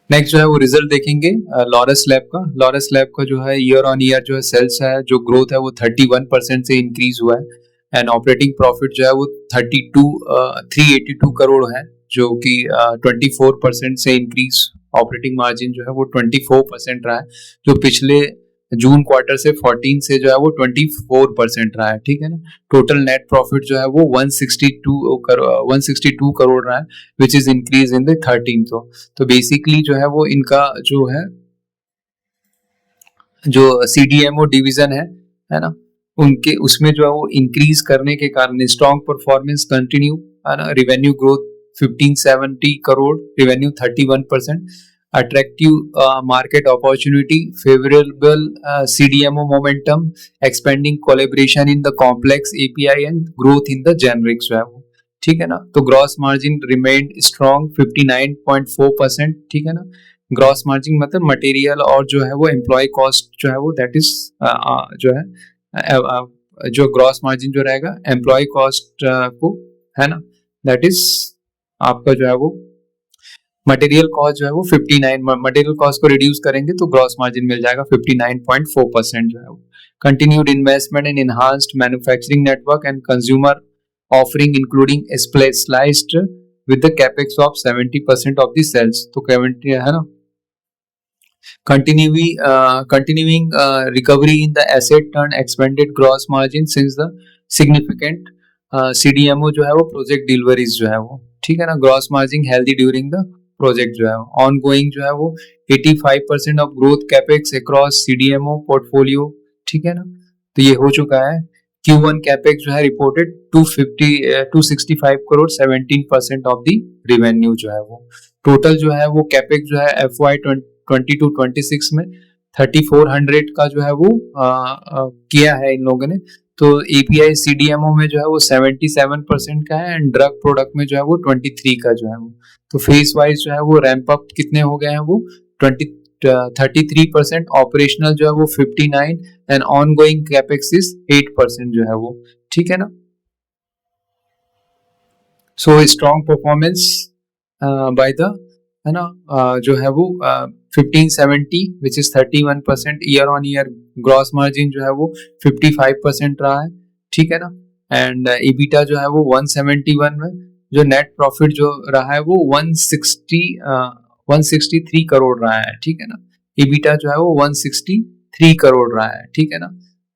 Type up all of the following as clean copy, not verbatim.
Next जो है वो रिजल्ट देखेंगे लॉरस लैब का। लॉरस लैब का जो है ईयर ऑन ईयर जो है सेल्स है, जो ग्रोथ है वो 31% से इंक्रीज हुआ है एंड ऑपरेटिंग प्रॉफिट जो है वो 382 करोड़ है, जो कि 24% से इंक्रीज। ऑपरेटिंग मार्जिन जो है वो 24% रहा है, जो पिछले जून क्वार्टर से 14 से जो है वो 24% रहा है, ठीक है ना। टोटल नेट प्रॉफिट जो है वो 162 करोड़ रहा है, which is increase in the 13। तो बेसिकली जो है वो इनका जो है जो CDMO डिवीजन है ना, उनके उसमें जो है वो इंक्रीज करने के कारण स्ट्रॉन्ग परफॉर्मेंस कंटिन्यू, है ना। Revenue growth 1570 crore, revenue 31%, attractive market opportunity, favorable CDMO momentum, expanding collaboration in the complex API and growth in the generics जो है वो, ठीक है ना। तो ग्रॉस मार्जिन रिमेन्ड स्ट्रॉन्ग 59.4%, ठीक है ना। ग्रॉस मार्जिन मतलब मटेरियल और जो है वो एम्प्लॉय कॉस्ट जो है वो दैट इज जो है जो ग्रॉस मार्जिन जो रहेगा एम्प्लॉय कॉस्ट को, है ना, दैट इज आपका जो है वो मटेरियल कॉस्ट जो है वो 59, मटेरियल कॉस्ट को रिड्यूस करेंगे तो ग्रॉस मार्जिन मिल जाएगा 59.4% जो है वो। Continued investment in enhanced manufacturing network and consumer offering including sliced with the capex of 70% of the sales, तो 70 है ना। Continuing recovery in the asset turn, expanded gross margin since the significant CDMO जो है वो project deliveries जो है वो, ठीक है ना। Gross margin healthy during the project जो है ऑन गोइंग जो है वो 85% of growth capex across CDMO portfolio, ठीक है ना। तो ये हो चुका है। Q1 कैपेक्स जो है reported 265 crore, 17% of the revenue जो है वो। टोटल जो है वो कैपेक्स जो है FY 22-26 में 3400 का जो है वो किया है इन लोगों ने। तो API CDMO में जो है वो 77% का है एंड ड्रग प्रोडक्ट में जो है वो 23 का जो है वो। तो फेस वाइज जो है वो रैंप अप कितने हो गए हैं वो 33%, ऑपरेशनल जो है वो 59 and on going capex is 8% जो है वो, ठीक है ना। So strong performance by the, है ना, जो है वो 1570 which is 31% year on year. Gross margin जो है वो 55% रहा है, ठीक है ना। एंड EBITDA जो है वो 171 में, जो नेट प्रॉफिट जो रहा है वो 163 करोड़ रहा है, ठीक है ना। EBITDA जो है वो 163 करोड़ रहा है, ठीक है ना।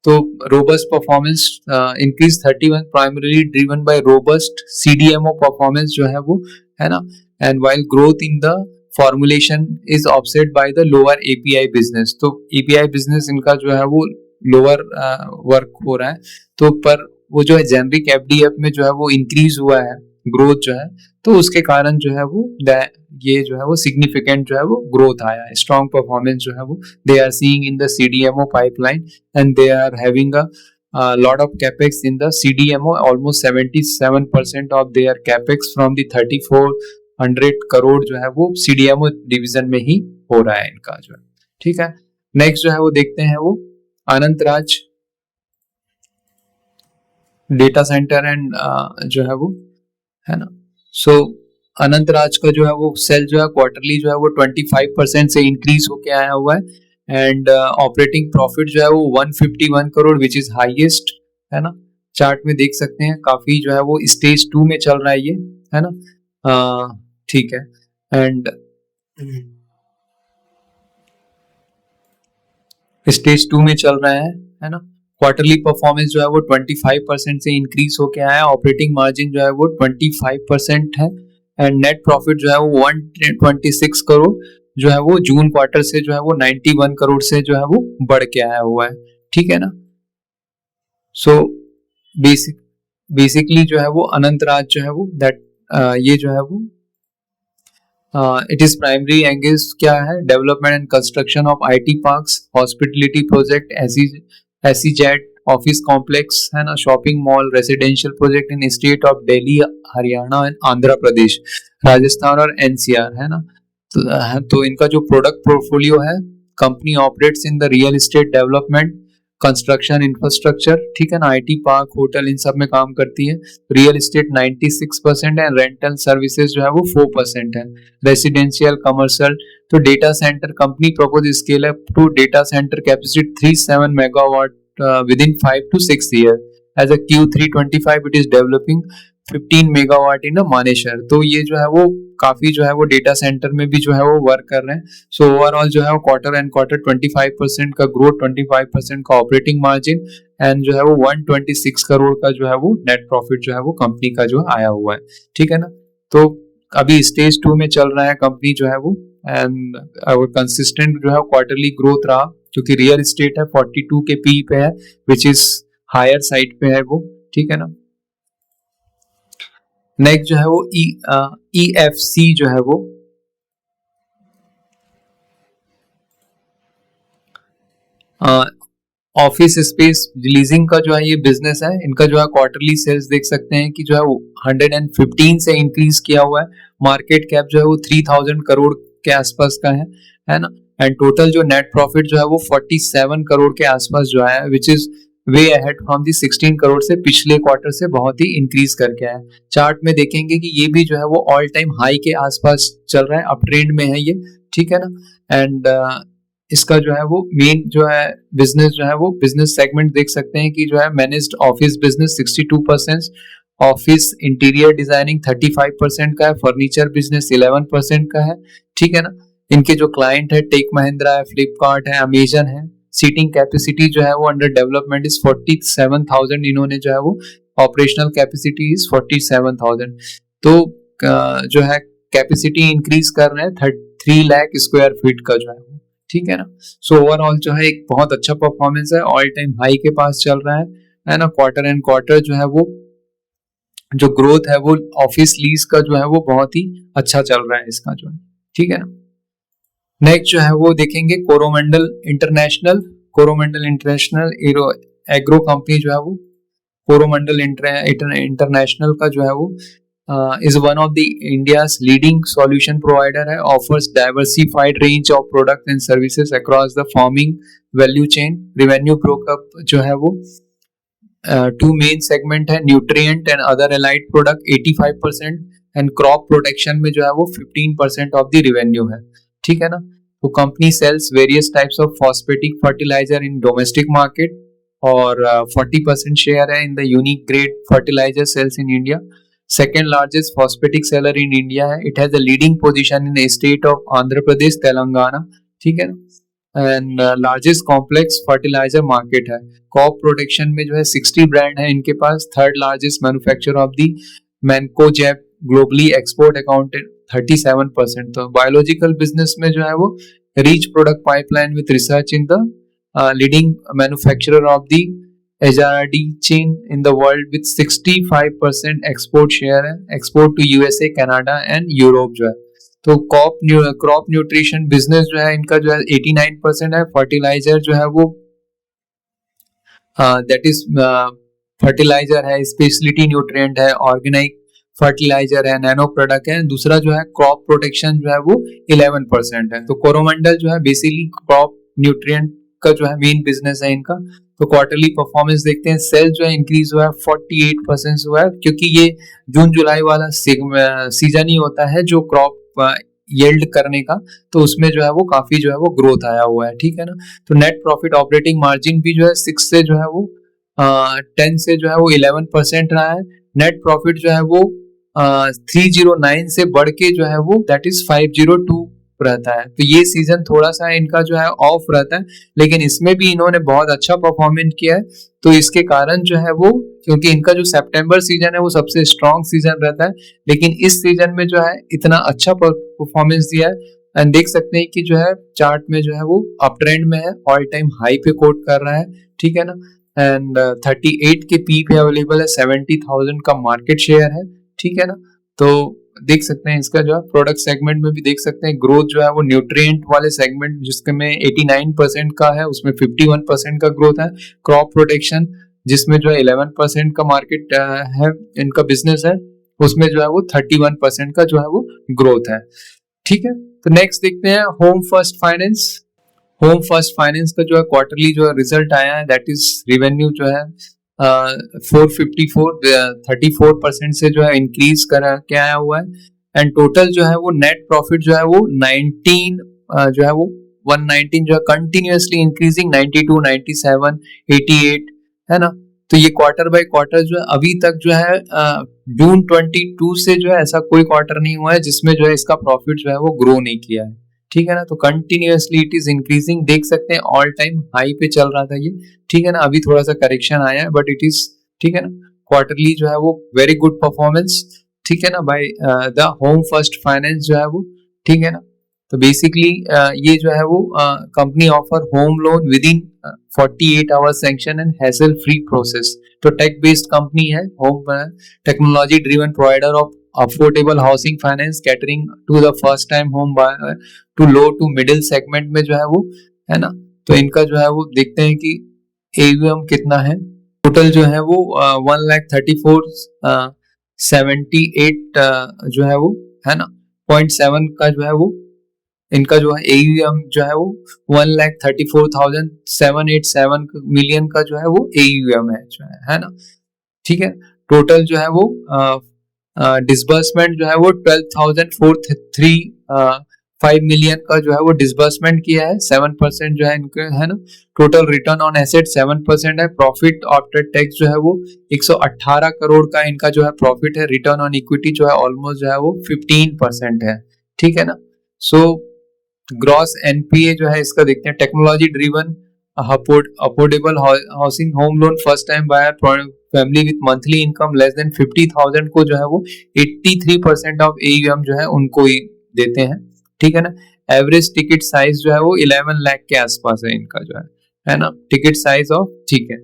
तो robust performance increase 31 primarily driven by robust CDMO performance जो है वो, है ना। And while growth in the formulation is offset by the lower API business. तो API बिजनेस इनका जो है वो लोअर वर्क हो रहा है, तो पर वो जो है जेनरिक FDF में जो है वो इंक्रीज हुआ है ग्रोथ जो है, तो उसके कारण जो है वो ये जो है वो सिग्निफिकेंट जो है वो ग्रोथ आया है। स्ट्रॉन्ग परफॉर्मेंस जो है वो they are seeing in the CDMO pipeline and they are having a lot of capex in the CDMO, almost 77% of their capex from the 3400 crore जो है वो CDMO डिवीजन में ही हो रहा है इनका जो है, ठीक है। नेक्स्ट जो है वो देखते हैं वो अनंत राज डेटा सेंटर एंड जो है वो, है ना। सो अनंत राज का जो है वो सेल जो है क्वार्टरली जो है वो 25% से इंक्रीज होके आया हुआ है एंड ऑपरेटिंग प्रॉफिट जो है वो 151 करोड़ विच इज हाईएस्ट, है ना। चार्ट में देख सकते हैं काफी जो है वो स्टेज 2 में चल रहा है ये, है ना, ठीक है। एंड स्टेज 2 में चल रहा है ना। क्वार्टरली परफॉर्मेंस जो है वो 25% से इंक्रीज होके आया है। ऑपरेटिंग मार्जिन जो है वो 25% है एंड नेट प्रॉफिट जो है वो 126 करोड़ जो है वो जून क्वार्टर से जो है वो 91 करोड़ से जो है वो बढ़ के आया हुआ है, ठीक है ना। सो बेसिकली जो है वो अनंत राज जो है वो दैट ये जो है वो इट इज प्राइमरी एंगेज क्या है, development and construction of IT parks, hospitality project, SEZ office complex, है ना, shopping mall, residential project in state of Delhi, Haryana and Andhra Pradesh, Rajasthan और NCR, है ना। तो इनका जो प्रोडक्ट पोर्टफोलियो है, company operates in the real estate development, construction infrastructure, ठीक है ना, आईटी पार्क, होटल, इन सब में काम करती है। रियल एस्टेट 96% है, रेंटल सर्विसेज जो है वो 4% है। रेसिडेंशियल कमर्शियल, तो data centre company propose scale up to data centre capacity 37 megawatt within 5 to 6 years. As a Q3 25 it is developing 15 megawatt इन मानेसर। तो ये जो है वो काफी जो है वो डेटा सेंटर में भी जो है वो वर्क कर रहे हैं। सो ओवरऑल जो है वो क्वार्टर एंड क्वार्टर 25% का ग्रोथ, 25% का ऑपरेटिंग मार्जिन एंड जो है वो 126 करोड़ का जो है वो नेट प्रॉफिट जो है वो कंपनी का जो आया हुआ है, ठीक है ना। तो अभी स्टेज 2 में चल रहा है कंपनी जो है वो, एंड कंसिस्टेंट जो है क्वार्टरली ग्रोथ रहा, क्योंकि रियल एस्टेट है 42 के पी पे है, विच इज हायर साइड पे है वो, ठीक है ना। नेक्स्ट जो है वो EFC जो है वो ऑफिस स्पेस लीजिंग का जो है ये बिजनेस है। इनका जो है क्वार्टरली सेल्स देख सकते हैं कि जो है वो 115 से इंक्रीज किया हुआ है। मार्केट कैप जो है वो 3000 करोड़ के आसपास का है ना। एंड टोटल जो नेट प्रॉफिट जो है वो 47 करोड़ के आसपास जो है, which is way ahead from the 16 crore से पिछले क्वार्टर से बहुत ही इंक्रीज करके आया। चार्ट में देखेंगे कि ये भी जो है वो ऑल टाइम हाई के आसपास चल रहा है, अप ट्रेंड में है ये, ठीक है ना। एंड इसका जो है वो मेन जो है बिजनेस जो है वो बिजनेस सेगमेंट देख सकते हैं कि जो है managed office business 62%, office interior designing 35% का है, फर्नीचर बिजनेस 11% का है, ठीक है ना। इनके जो क्लाइंट है टेक महिंद्रा है, फ्लिपकार्ट है, अमेजन है। सीटिंग कैपेसिटी जो है वो अंडर डेवलपमेंट इज 47,000, इन्होंने जो है वो ऑपरेशनल कैपेसिटी इज 47,000। तो जो है कैपेसिटी इंक्रीज कर रहे हैं 3 लाख स्क्वायर फीट का जो है, ठीक है ना। सो ओवरऑल जो है एक बहुत अच्छा परफॉर्मेंस है, ऑल टाइम हाई के पास चल रहा है ना। क्वार्टर एंड क्वार्टर जो है वो जो ग्रोथ है वो ऑफिस लीज का जो है वो बहुत ही अच्छा चल रहा है इसका जो है, ठीक है ना। नेक्स्ट जो है वो देखेंगे Coromandel international. Coromandel international agro company जो है वो कोरोमंडल इंटरनेशनल का जो है वो is one of the India's leading solution provider है, offers diversified range of products and services across the farming value chain. Revenue broke up जो है वो two main segment है, nutrient and other allied product 85% and crop protection में जो है वो 15% of the revenue है, ठीक है ना। तो company sells various types of phosphatic fertilizer in domestic market और 40% शेयर है in the unique grade fertilizer sales in India. Second largest phosphatic seller in India है। It has a leading position in the state of Andhra Pradesh, Telangana, ठीक है ना। And largest complex fertiliser market है। Crop protection में जो है 60 brand है इनके पास। Third largest manufacturer of the mancozeb, globally export accounted 37%। तो बायोलॉजिकल बिजनेस में जो है वो reach product pipeline with research in the leading manufacturer of the HRD chain in the world with 65% export share है। Export to USA, Canada and Europe जो है। तो crop nutrition business जो है इनका जो है 89% है। फर्टिलाइजर जो है वो दैट इज फर्टिलाइजर है, स्पेशलिटी न्यूट्रिएंट है, ऑर्गेनिक फर्टिलाइजर है, नैनो प्रोडक्ट है। दूसरा जो है क्रॉप प्रोटेक्शन जो है वो 11% है। तो कोरोमंडल जो है बेसिकली क्रॉप न्यूट्रिएंट का जो है मेन बिजनेस है इनका। तो क्वार्टरली परफॉर्मेंस देखते हैं। सेल जो है इंक्रीज हुआ है 48% हुआ है, क्योंकि ये जून जुलाई वाला सीजन ही होता है जो क्रॉप यील्ड करने का, तो उसमें जो है वो काफी जो है वो ग्रोथ आया हुआ है, ठीक है ना। तो नेट प्रॉफिट ऑपरेटिंग मार्जिन भी जो है 6 से जो है वो 10 से जो है वो 11% रहा है। नेट प्रॉफिट जो है वो 309 से बढ़ के जो है वो दैट इज 502 रहता है। तो ये सीजन थोड़ा सा इनका जो है ऑफ रहता है, लेकिन इसमें भी इन्होंने बहुत अच्छा परफॉर्मेंस किया है। तो इसके कारण जो है वो, क्योंकि इनका जो सितंबर सीजन है वो सबसे स्ट्रॉन्ग सीजन रहता है, लेकिन इस सीजन में जो है इतना अच्छा परफॉर्मेंस दिया है। एंड देख सकते हैं कि जो है चार्ट में जो है वो अप ट्रेंड में है, ऑल टाइम हाई पे कोट कर रहा है, ठीक है ना। एंड 38 के पी पे अवेलेबल है, 70,000 का मार्केट शेयर है, ठीक है ना। तो देख सकते हैं इसका जो है प्रोडक्ट सेगमेंट में भी देख सकते हैं ग्रोथ जो है वो न्यूट्रिएंट वाले सेगमेंट जिसके में 89% का है, उसमें 51% का ग्रोथ है। क्रॉप प्रोटेक्शन जिसमें जो है 11% का मार्केट है इनका बिजनेस है, उसमें जो है वो 31% का जो है वो ग्रोथ है, ठीक है। तो नेक्स्ट देखते हैं home first finance. Home first finance का जो है क्वार्टरली जो है रिजल्ट आया है, दैट इज रेवेन्यू जो है 454 34% से जो है इंक्रीज करा के आया हुआ है, एंड टोटल जो है वो नेट प्रॉफिट जो है वो 19 जो है वो 119 जो है कंटिन्यूअसली इंक्रीजिंग, 92 97 88, है ना। तो ये क्वार्टर बाय क्वार्टर जो है अभी तक जो है जून 22 से जो है ऐसा कोई क्वार्टर नहीं हुआ है जिसमें जो है इसका प्रॉफिट जो है वो ग्रो नहीं किया है, ठीक है ना। तो कंटिन्यूअसली इट इज इंक्रीजिंग, देख सकते हैं ऑल टाइम हाई पे चल रहा था ये, ठीक है ना। अभी थोड़ा सा करेक्शन आया है बट इट इज, ठीक है ना, क्वार्टरली जो है वो वेरी गुड परफॉर्मेंस, ठीक है ना, by the home first finance जो है वो, ठीक है ना। तो बेसिकली ये जो है वो company offer home loan within 48 hours sanction and hassle free process. तो टेक बेस्ड कंपनी है, home technology driven provider of affordable housing finance catering to the first time home buyer to low to middle segment में जो है वो, है ना। तो इनका जो है वो देखते हैं कि AUM कितना है, टोटल जो है वो 1,34,78 जो है वो, है ना, 0.7 का जो है वो इनका जो है AUM जो है वो 1,34,787 मिलियन का जो है वो AUM है ना, ठीक है। टोटल जो है वो डिसबर्समेंट जो है वो 12,435 मिलियन का जो है वो डिसबर्समेंट किया है, 7% जो है इनके, है ना। टोटल रिटर्न ऑन एसेट 7% है, प्रॉफिट आफ्टर टैक्स जो है वो 118 करोड़ का इनका जो है प्रॉफिट है, रिटर्न ऑन इक्विटी जो है ऑलमोस्ट जो है वो 15% है, ठीक है ना। सो ग्रॉस NPA जो है इसका देखते हैं, technology driven affordable housing home loan first time buyer family with monthly income less than 50,000 को जो है वो 83% ऑफ AUM जो है उनको ही देते हैं, ठीक है ना। एवरेज टिकट साइज जो है वो 11 लाख के आसपास है इनका जो है ना, टिकट साइज ऑफ, ठीक है।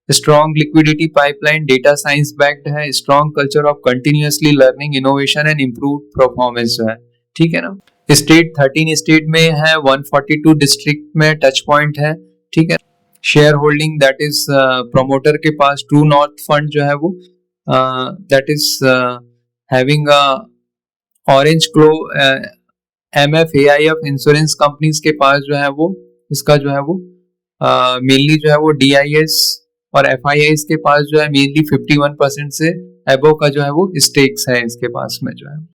Strong liquidity pipeline, data science backed है, strong culture of continuously learning, innovation and improve performance जो है, ठीक है ना। स्टेट 13 स्टेट में है, 142 डिस्ट्रिक्ट में टच पॉइंट है, ठीक है। Share holding that is promoter के पास ट्रू नॉर्थ फंड जो है वो that is having orange glow MF AIF insurance companies के पास जो है वो इसका जो है वो मेनली जो है वो DIS और FIIs के पास जो है मेनली 51% से अबव का जो है वो स्टेक्स है इसके पास में जो है।